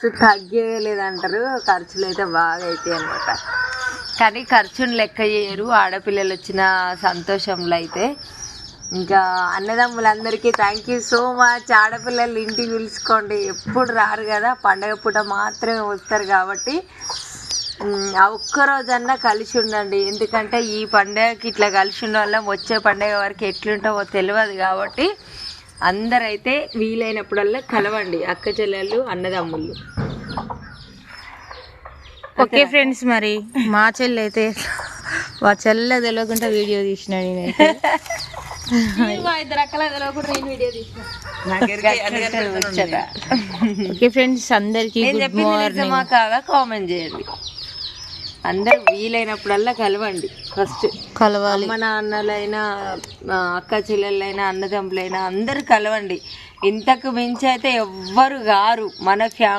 తగ్గలేదంటారు, ఖర్చులు అయితే బాగా అవుతాయి అనమాట. కానీ ఖర్చును లెక్క చేయరు ఆడపిల్లలు వచ్చిన సంతోషంలో అయితే. ఇంకా అన్నదమ్ములందరికీ థ్యాంక్ యూ సో మచ్. ఆడపిల్లలు ఇంటికి పిలుచుకోండి, ఎప్పుడు రారు కదా, పండగ పూట మాత్రమే వస్తారు కాబట్టి ఆ ఒక్కరోజన్నా కలిసి ఉండండి. ఎందుకంటే ఈ పండగకి ఇట్లా కలిసి ఉండడం వల్ల వచ్చే పండగ వరకు ఎట్లుంటామో తెలియదు కాబట్టి అందరైతే వీలైనప్పుడల్లా కలవండి, అక్క చెల్లెళ్ళు అన్నదమ్ముళ్ళు. ఓకే ఫ్రెండ్స్, మరి మా చెల్లి అయితే మా చెల్లె తెలియకుండా వీడియో తీసిన నేనైతే. ఓకే ఫ్రెండ్స్, అందరికి గుడ్ మార్నింగ్. కాగా కామెంట్ చేయండి. అందరు వీలైనప్పుడల్లా కలవండి. ఫస్ట్ కలవాలి. అమ్మ నాన్నలైనా అక్క చెల్లెళ్ళైనా అన్నదమ్ములైనా అందరు కలవండి. ఇంతకు మించి అయితే ఎవ్వరు గారు మన ఫ్యామిలీ.